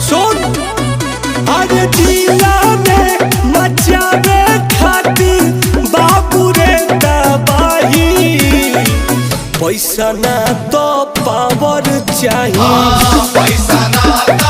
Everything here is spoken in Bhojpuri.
सुन अरे जिला में मचावे खातिर बाबू रे तबाही, पैसा ना तो पावर चाहिए, पैसा ना